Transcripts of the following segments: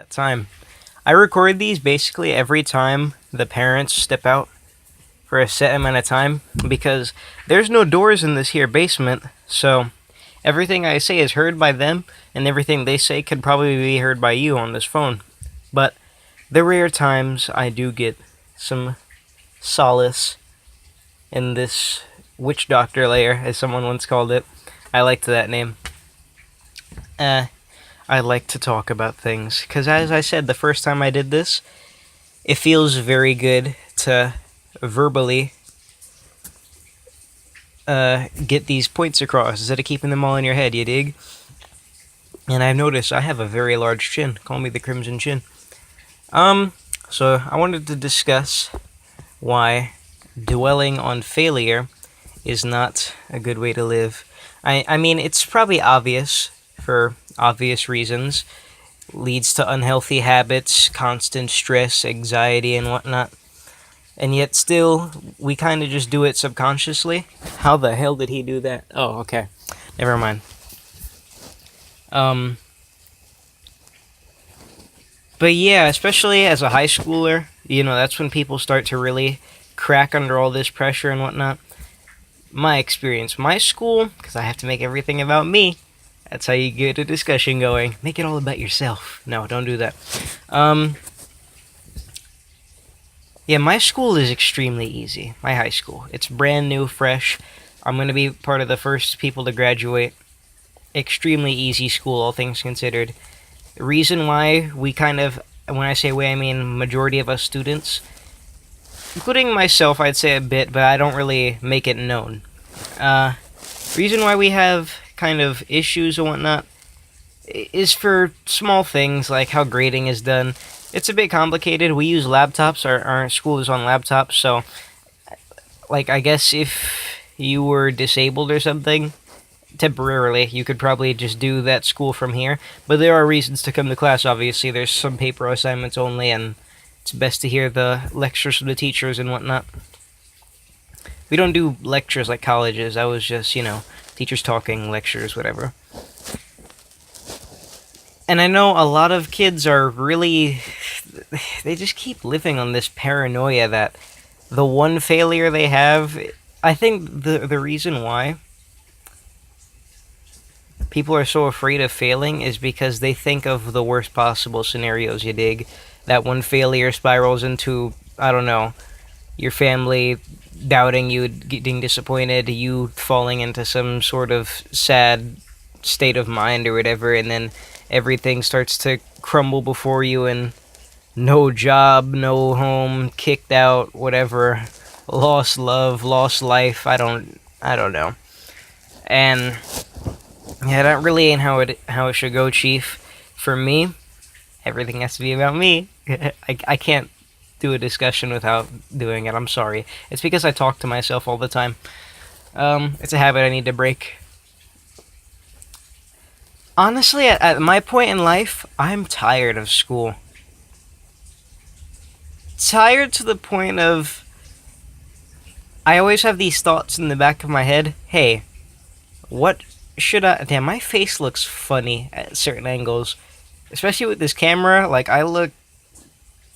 Time. I record these basically every time the parents step out for a set amount of time because there's no doors in this here basement, so everything I say is heard by them, and everything they say could probably be heard by you on this phone. But the rare times I do get some solace in this witch doctor layer, as someone once called it. I liked that name. Uh, I like to talk about things because, as I said the first time I did this, it feels very good to verbally get these points across instead of keeping them all in your head, you dig? And I've noticed I have a very large chin. Call me the Crimson Chin. Um, so I wanted to discuss why dwelling on failure is not a good way to live. I mean, it's probably obvious for obvious reasons. Leads to unhealthy habits, constant stress, anxiety, and whatnot. And yet, still, we kind of just do it subconsciously. How the hell did he do that? Oh, okay. Never mind. Um, but yeah, especially as a high schooler, that's when people start to really crack under all this pressure and whatnot. My experience, my school, because I have to make everything about me. That's how you get a discussion going. Make it all about yourself. No, don't do that. Um, yeah, my school is extremely easy. My high school. It's brand new, fresh. I'm going to be part of the first people to graduate. Extremely easy school, all things considered. The reason why we kind of, when I say we, I mean majority of us students, including myself, I'd say a bit, but I don't really make it known. Uh, reason why we have kind of issues and whatnot is for small things like how grading is done. It's a bit complicated. We use laptops. Our school is on laptops, so like I guess if you were disabled or something temporarily, you could probably just do that school from here. But there are reasons to come to class. Obviously, there's some paper assignments only, and it's best to hear the lectures from the teachers and whatnot. We don't do lectures like colleges. That was just teachers talking, lectures, whatever. And I know a lot of kids are really. They just keep living on this paranoia that the one failure they have. I think the reason why people are so afraid of failing is because they think of the worst possible scenarios, you dig? That one failure spirals into, I don't know, your family doubting you, getting disappointed, you falling into some sort of sad state of mind or whatever, and then everything starts to crumble before you, and no job, no home, kicked out, whatever, lost love, lost life. I don't know. And yeah, that really ain't how it should go, Chief. For me, everything has to be about me. I can't do a discussion without doing it. I'm sorry. It's because I talk to myself all the time. It's a habit I need to break. Honestly, at my point in life, I'm tired of school. Tired to the point of I always have these thoughts in the back of my head. Hey, what should I? Damn, my face looks funny at certain angles, especially with this camera. Like I look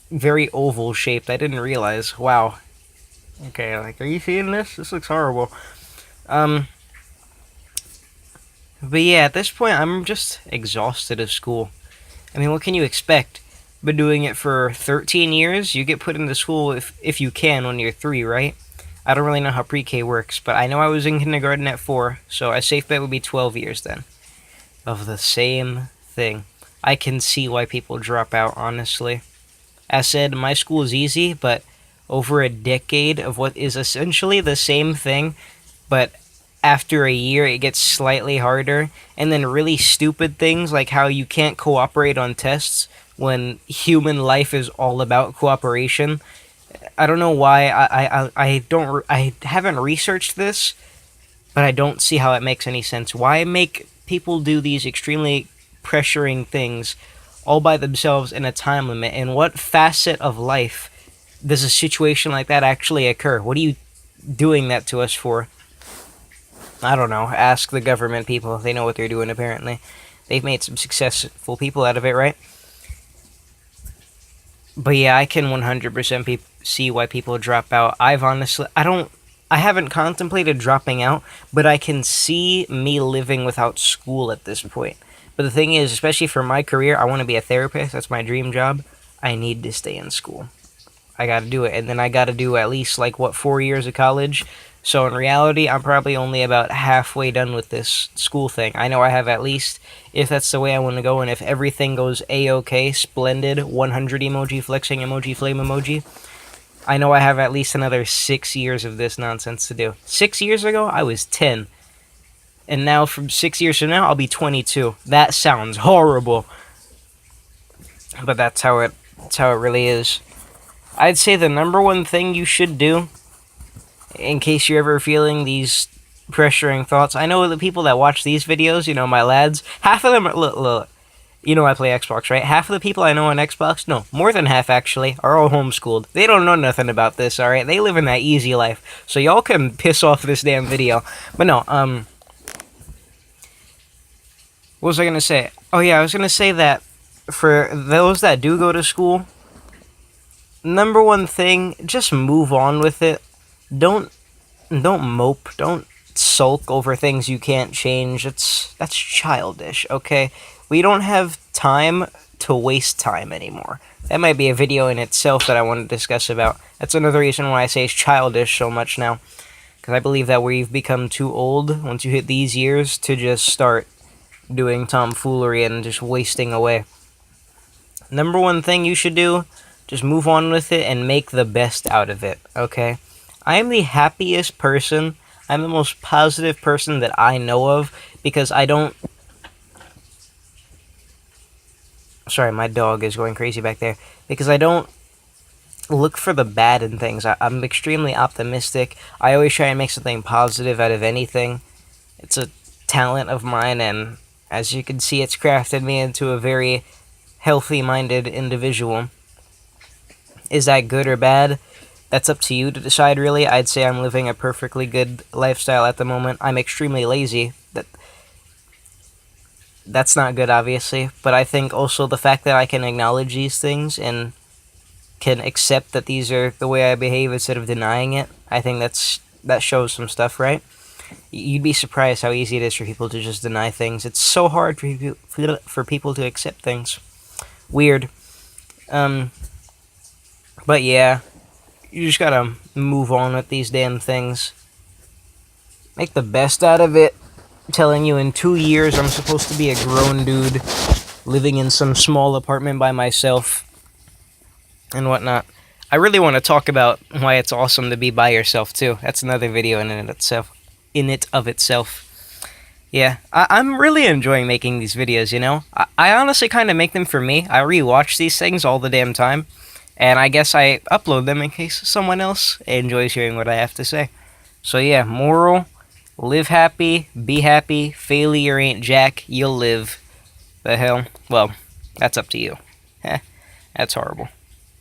very oval shaped. I didn't realize. Wow. Okay, like, are you seeing this? This looks horrible. Um, but yeah, at this point, I'm just exhausted of school. I mean, what can you expect? Been doing it for 13 years. You get put into school if you can when you're 3, right? I don't really know how pre-K works, but I know I was in kindergarten at 4, so a safe bet would be 12 years then. Of the same thing. I can see why people drop out, honestly. As said, my school is easy, but over a decade of what is essentially the same thing, but after a year it gets slightly harder, and then really stupid things like how you can't cooperate on tests when human life is all about cooperation. I don't know why I haven't researched this, but I don't see how it makes any sense. Why make people do these extremely pressuring things all by themselves in a time limit? And what facet of life does a situation like that actually occur? What are you doing that to us for? I don't know. Ask the government people. They know what they're doing, apparently. They've made some successful people out of it, right? But yeah, I can 100% see why people drop out. I haven't contemplated dropping out, but I can see me living without school at this point. But the thing is, especially for my career, I want to be a therapist. That's my dream job. I need to stay in school. I got to do it, and then I got to do at least like what 4 years of college. So in reality, I'm probably only about halfway done with this school thing. I know I have at least, if that's the way I want to go, and if everything goes a-okay, splendid, 100 emoji, flexing emoji, flame emoji, I know I have at least another 6 years of this nonsense to do. 6 years ago, I was 10, and now from 6 years from now, I'll be 22. That sounds horrible, but that's how it really is. I'd say the number one thing you should do, in case you're ever feeling these pressuring thoughts. I know the people that watch these videos, my lads, half of them are, look, I play Xbox, right? Half of the people I know on Xbox, no, more than half actually, are all homeschooled. They don't know nothing about this, alright? They live in that easy life. So y'all can piss off this damn video. But no, what was I gonna say? Oh yeah, I was gonna say that for those that do go to school, number one thing, just move on with it. Don't don't mope. Don't sulk over things you can't change. That's childish, okay? We don't have time to waste time anymore. That might be a video in itself that I want to discuss about. That's another reason why I say it's childish so much now. Because I believe that we've become too old once you hit these years to just start doing tomfoolery and just wasting away. Number one thing you should do, just move on with it and make the best out of it, okay? I am the happiest person. I'm the most positive person that I know of because I don't... Sorry, my dog is going crazy back there. Because I don't look for the bad in things. I'm extremely optimistic. I always try and make something positive out of anything. It's a talent of mine, and as you can see, it's crafted me into a very healthy-minded individual. Is that good or bad? That's up to you to decide, really. I'd say I'm living a perfectly good lifestyle at the moment. I'm extremely lazy. That's not good, obviously. But I think also the fact that I can acknowledge these things and can accept that these are the way I behave instead of denying it, I think that shows some stuff, right? You'd be surprised how easy it is for people to just deny things. It's so hard for people to accept things. Weird. But yeah, you just gotta move on with these damn things. Make the best out of it. I'm telling you, in 2 years, I'm supposed to be a grown dude living in some small apartment by myself and whatnot. I really want to talk about why it's awesome to be by yourself, too. That's another video in it of itself. Yeah, I'm really enjoying making these videos, I honestly kind of make them for me. I rewatch these things all the damn time. And I guess I upload them in case someone else enjoys hearing what I have to say. So yeah, moral, live happy, be happy, failure ain't jack, you'll live. The hell? Well, that's up to you. That's horrible.